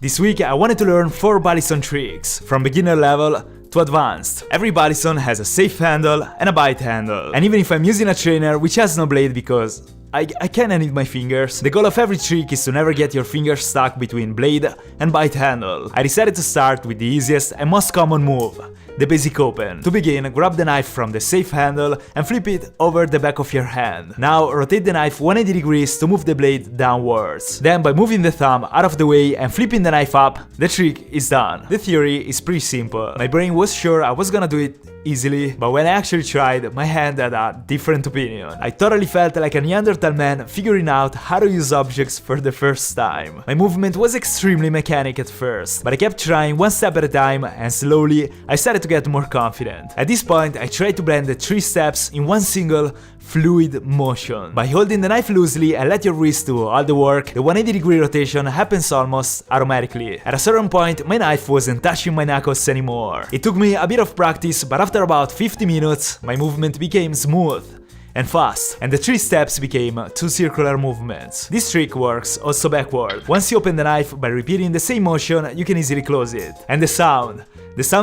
This week I wanted to learn 4 balisong tricks, from beginner level to advanced. Every balisong has a safe handle and a bite handle. And even if I'm using a trainer which has no blade because I kinda need my fingers, the goal of every trick is to never get your fingers stuck between blade and bite handle. I decided to start with the easiest and most common move, the basic open. To begin, grab the knife from the safe handle and flip it over the back of your hand. Now rotate the knife 180 degrees to move the blade downwards. Then by moving the thumb out of the way and flipping the knife up, the trick is done. The theory is pretty simple. My brain was sure I was gonna do it easily, but when I actually tried, my hand had a different opinion. I totally felt like a Neanderthal man figuring out how to use objects for the first time. My movement was extremely mechanic at first, but I kept trying one step at a time, and slowly I started to get more confident. At this point, I tried to blend the 3 steps in one single fluid motion. By holding the knife loosely and let your wrist do all the work, the 180-degree rotation happens almost automatically. At a certain point, my knife wasn't touching my knuckles anymore. It took me a bit of practice, but after about 50 minutes, my movement became smooth and fast, and the 3 steps became 2 circular movements. This trick works also backward. Once you open the knife by repeating the same motion, you can easily close it. And the sound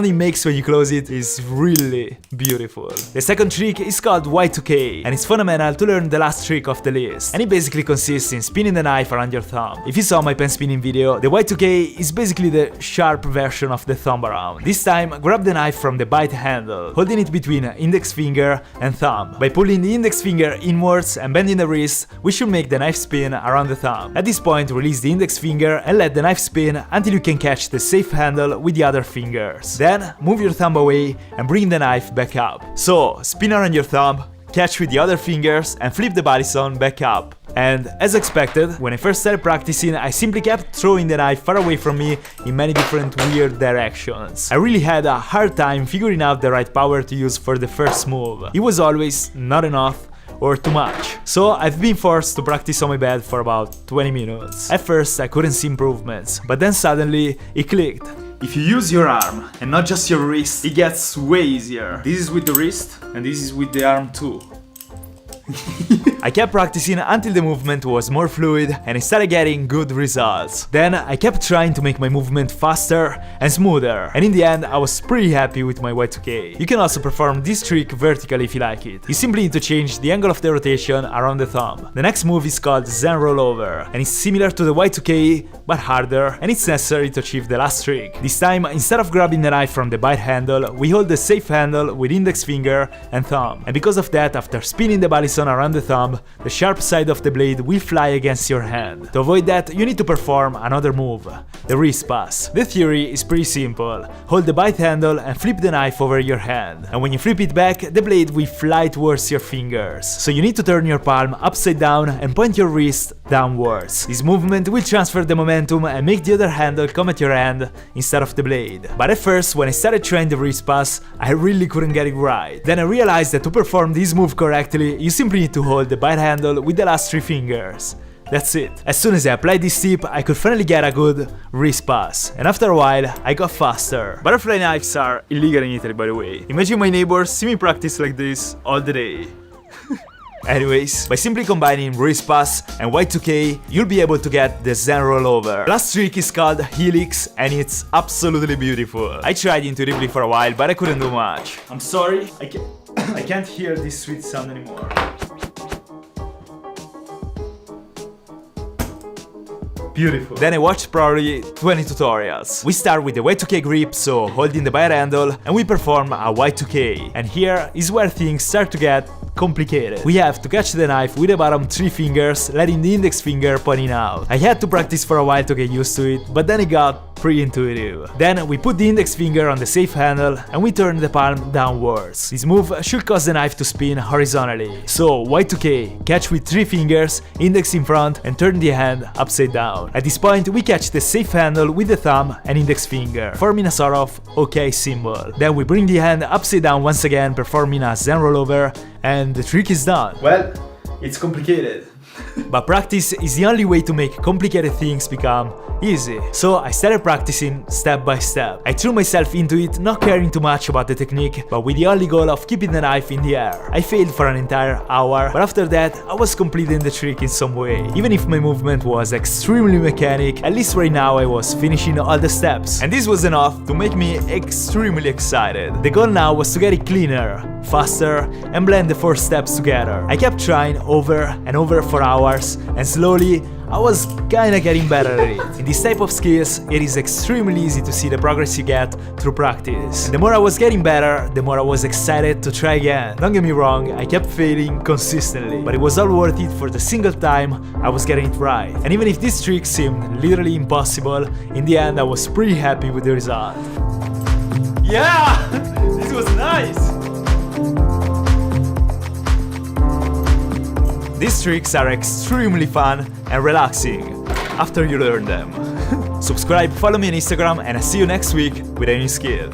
it makes when you close it is really beautiful. The second trick is called Y2K, and it's fundamental to learn the last trick of the list. And it basically consists in spinning the knife around your thumb. If you saw my pen spinning video, the Y2K is basically the sharp version of the thumb around. This time, grab the knife from the bite handle, holding it between index finger and thumb. By pulling the index finger inwards and bending the wrist, we should make the knife spin around the thumb. At this point, release the index finger and let the knife spin until you can catch the safe handle with the other finger. Then, move your thumb away and bring the knife back up. So, spin around your thumb, catch with the other fingers and flip the balisong back up. And as expected, when I first started practicing, I simply kept throwing the knife far away from me in many different weird directions. I really had a hard time figuring out the right power to use for the first move. It was always not enough or too much. So I've been forced to practice on my bed for about 20 minutes. At first I couldn't see improvements, but then suddenly it clicked. If you use your arm and not just your wrist, it gets way easier. This is with the wrist and this is with the arm too. I kept practicing until the movement was more fluid and I started getting good results. Then I kept trying to make my movement faster and smoother, and in the end I was pretty happy with my Y2K. You can also perform this trick vertically if you like it. You simply need to change the angle of the rotation around the thumb. The next move is called Zen Rollover, and it's similar to the Y2K but harder, and it's necessary to achieve the last trick. This time, instead of grabbing the knife from the bite handle, we hold the safe handle with index finger and thumb. And because of that, after spinning the balisong around the thumb, the sharp side of the blade will fly against your hand. To avoid that, you need to perform another move, the wrist pass. The theory is pretty simple. Hold the bite handle and flip the knife over your hand. And when you flip it back, the blade will fly towards your fingers. So you need to turn your palm upside down and point your wrist downwards. This movement will transfer the momentum and make the other handle come at your hand instead of the blade. But at first, when I started trying the wrist pass, I really couldn't get it right. Then I realized that to perform this move correctly, you simply need to hold the bite handle with the last 3 fingers. That's it. As soon as I applied this tip, I could finally get a good wrist pass, and after a while, I got faster. Butterfly knives are illegal in Italy, by the way. Imagine my neighbors see me practice like this all the day. Anyways, by simply combining wrist pass and Y2K, you'll be able to get the Zen Rollover. The last trick is called Helix, and it's absolutely beautiful. I tried intuitively for a while, but I couldn't do much. I'm sorry, I can't hear this sweet sound anymore. Beautiful. Then I watched probably 20 tutorials. We start with the Y2K grip, so holding the bite handle, and we perform a Y2K. And here is where things start to get complicated. We have to catch the knife with the bottom 3 fingers, letting the index finger pointing out. I had to practice for a while to get used to it, but then it got pretty intuitive. Then we put the index finger on the safe handle and we turn the palm downwards. This move should cause the knife to spin horizontally. So Y2K, catch with 3 fingers, index in front and turn the hand upside down. At this point we catch the safe handle with the thumb and index finger, forming a sort of OK symbol. Then we bring the hand upside down once again, performing a Zen Rollover, and the trick is done. Well, it's complicated. But practice is the only way to make complicated things become easy. So I started practicing step by step. I threw myself into it, not caring too much about the technique, but with the only goal of keeping the knife in the air. I failed for an entire hour, but after that I was completing the trick in some way. Even if my movement was extremely mechanic, at least right now I was finishing all the steps. And this was enough to make me extremely excited. The goal now was to get it cleaner, faster, and blend the 4 steps together. I kept trying over and over for hours, and slowly I was kinda getting better at it. In this type of skills, it is extremely easy to see the progress you get through practice. And the more I was getting better, the more I was excited to try again. Don't get me wrong, I kept failing consistently, but it was all worth it for the single time I was getting it right. And even if this trick seemed literally impossible, in the end I was pretty happy with the result. Yeah! This was nice! These tricks are extremely fun and relaxing after you learn them. Subscribe, follow me on Instagram, and I'll see you next week with a new skill.